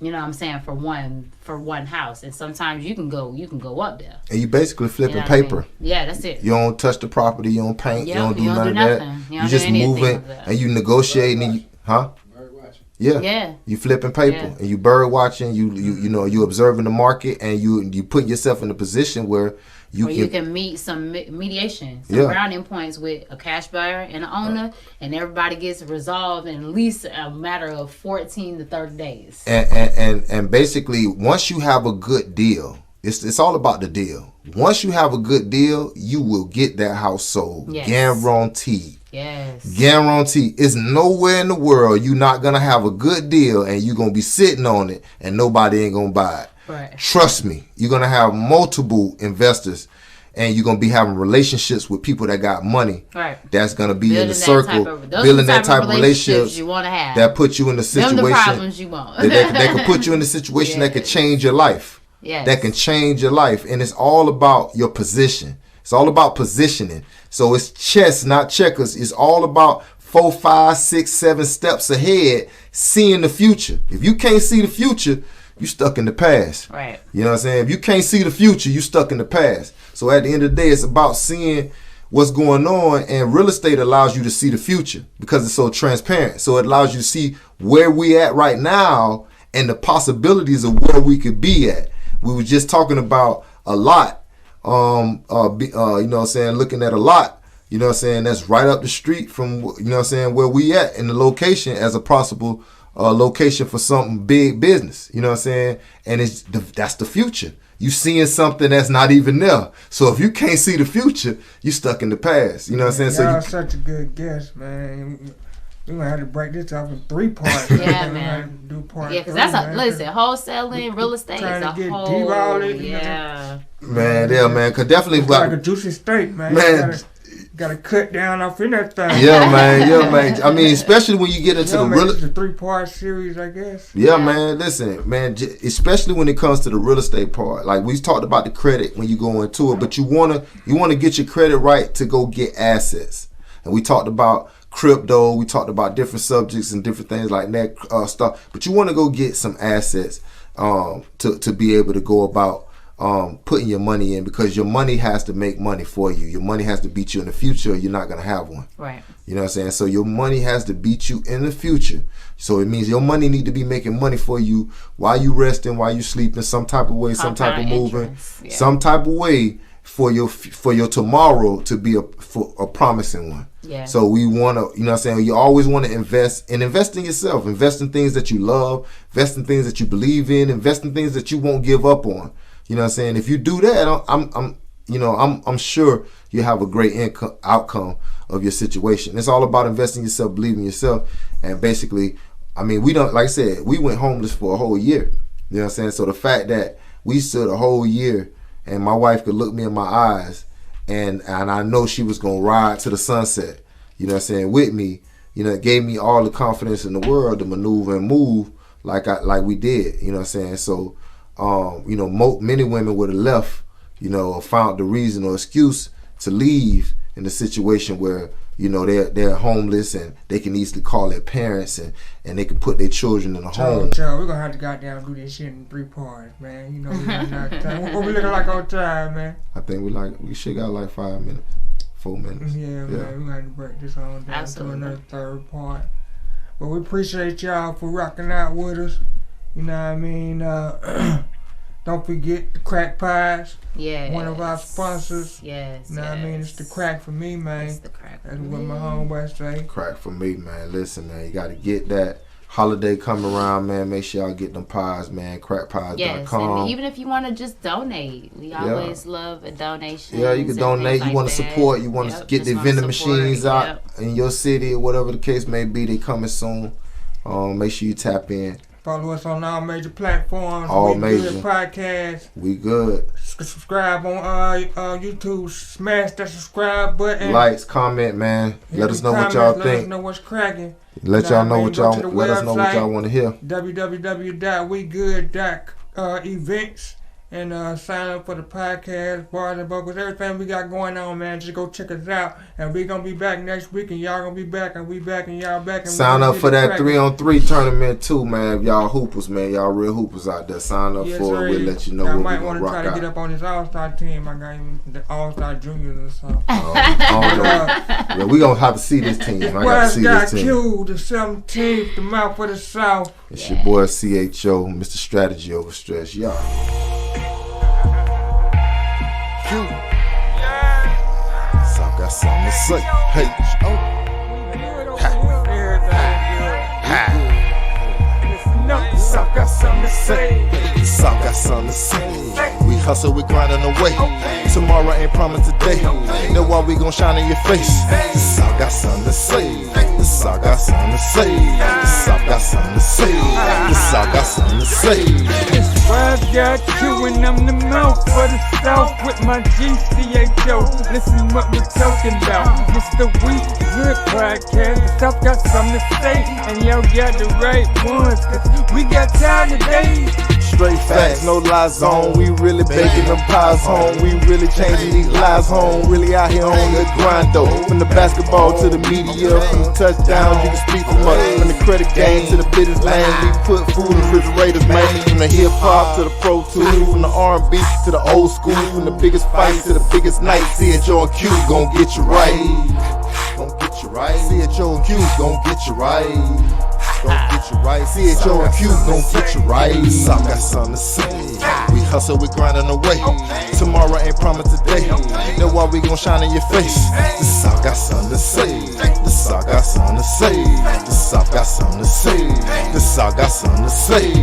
You know what I'm saying, for one house, and sometimes you can go up there. And you basically flipping paper. I mean? Yeah, that's it. You don't touch the property, you don't paint, you don't do none of that. You just moving and you negotiating, and Bird watching. Yeah. You flipping paper and you bird watching. You observing the market, and you put yourself in a position where you can meet some mediation, some grounding points with a cash buyer and an owner, and everybody gets resolved in at least a matter of 14 to 30 days. And basically, once you have a good deal, it's all about the deal. Once you have a good deal, you will get that house sold. Yes. Guaranteed. Yes. Guaranteed. It's nowhere in the world you're not gonna have a good deal and you're gonna be sitting on it and nobody ain't gonna buy it. Right. Trust me, you're gonna have multiple investors, and you're gonna be having relationships with people that got money. Right. That's gonna be in the circle, building that type of relationships you want to have. That put you in the situation. Them the problems you want. that can put you in a situation that could change your life. Yes. That can change your life, and it's all about your position. It's all about positioning. So it's chess, not checkers. It's all about 4, 5, 6, 7 steps ahead, seeing the future. If you can't see the future, you stuck in the past. Right. You know what I'm saying? If you can't see the future, you stuck in the past. So at the end of the day, it's about seeing what's going on, and real estate allows you to see the future because it's so transparent. So it allows you to see where we at right now and the possibilities of where we could be at. We were just talking about a lot, you know what I'm saying, looking at a lot, you know what I'm saying, that's right up the street from, you know what I'm saying, where we at in the location as a possible location for something big business, you know what I'm saying, and that's the future. You seeing something that's not even there. So if you can't see the future, you stuck in the past, you know what I'm saying. Y'all such a good guest, man. We're going to have to break this up in 3 parts. Yeah, man. Do part because that's listen, wholesaling, real estate is a whole, man, because definitely it's like a juicy steak, man. Got to cut down off in that thing. Yeah, man. I mean, especially when you get into the real estate. It's a 3-part series, I guess. Yeah, man. Listen, man. Especially when it comes to the real estate part, like we talked about the credit when you go into it, but you wanna get your credit right to go get assets, and we talked about crypto, we talked about different subjects and different things like that stuff, but you want to go get some assets to be able to go about putting your money in, because your money has to make money for you. Your money has to beat you in the future, or you're not going to have one. Right. You know what I'm saying? So your money has to beat you in the future. So it means your money need to be making money for you while you resting, while you sleeping, some type of way, some type of moving, some type of way for your tomorrow to be a promising one. Yeah. So we want to, you know what I'm saying, you always want to invest in yourself, invest in things that you love, invest in things that you believe in, invest in things that you won't give up on. You know what I'm saying? If you do that, I'm sure you have a great outcome of your situation. It's all about investing in yourself, believing in yourself, and basically, I mean, like I said, we went homeless for a whole year. You know what I'm saying? So the fact that we stood a whole year and my wife could look me in my eyes, and I know she was gonna ride to the sunset, you know what I'm saying, with me, you know, it gave me all the confidence in the world to maneuver and move like we did, you know what I'm saying. So you know, many women would have left, you know, or found the reason or excuse to leave in the situation where, you know, they're homeless and they can easily call their parents and they can put their children in a home. We're gonna have to goddamn do this shit in 3 parts, man. You know, we got time. What we looking like on time, man? I think we should got like 5 minutes, 4 minutes. Yeah, man. We're gonna have to break this on down to another 3rd part. But we appreciate y'all for rocking out with us. You know what I mean? Don't forget the Krack Pies. Yeah. One of our sponsors. Yes. You know what I mean? It's the crack for me, man. It's the crack. That's what my homeboy say. Crack for me, man. Listen, man, you got to get that holiday come around, man. Make sure y'all get them pies, man. Krackpies.com. Yes, and even if you want to just donate, we always love a donation. Yeah, you can donate. You want to support. You want to get the vending machines out in your city or whatever the case may be. They coming soon. Make sure you tap in. Follow us on all major platforms. All We major. Good Podcast. We good. Subscribe on YouTube. Smash that subscribe button. Likes, comment, man. Let us know what Comments, y'all Let us think. know what's cracking. Let y'all know what Go y'all. to the Let us know what website, y'all want to hear. www.wegood.events and sign up for the podcast, bars and vocals, everything we got going on, man. Just go check us out, and we gonna be back next week, and y'all gonna be back, and we back, and y'all back. And Sign up for that 3-on-3 tournament too, man. If y'all hoopers, man. Y'all real hoopers out there. Sign up for it. We'll let you know I what we might gonna want to rock try to out. get up on this All-Star team. I got even the All-Star Juniors or something. I don't know. Yeah, we gonna have to see this team. I got to see this YzGuy team. Q, the 17th, the mouth of the South. It's your boy CHO, Mr. Strategy Over Stress. Y'all. South got something to say. Hey, South got something to say. South got something to say. We hustle, we grinding away. Tomorrow ain't promised today. Know why we gon' shine in your face. The South got something to say. The South got something to say. The South got something to say. The South got something to say. YzGuy Q and I'm the mouth for the South with my GCHO. Listen what we're talking about. It's the We Good Podcast. The South got something to say, and y'all got the right ones. 'Cause we got time today. Straight facts, no lies on. We really baking them pies home. We really changing these lives home. Really out here on the grind though. From the basketball to the media, from the touchdowns, you can speak from us. From the credit game to the business lane, we put food in refrigerators, man. From the hip hop to the pro tool, from the R&B to the old school, from the biggest fights to the biggest nights. CHO and Q gon' get you right. Gon' get you right. CHO and Q gon' get you right. Gon' get you right. CHO and Q gon' get you right. South got something to say. We hustle, we grinding away. Tomorrow ain't promised today. Know why we gon' shine in your face. The South got something to say. The South got something to say. The South got something to say. The South got something to say.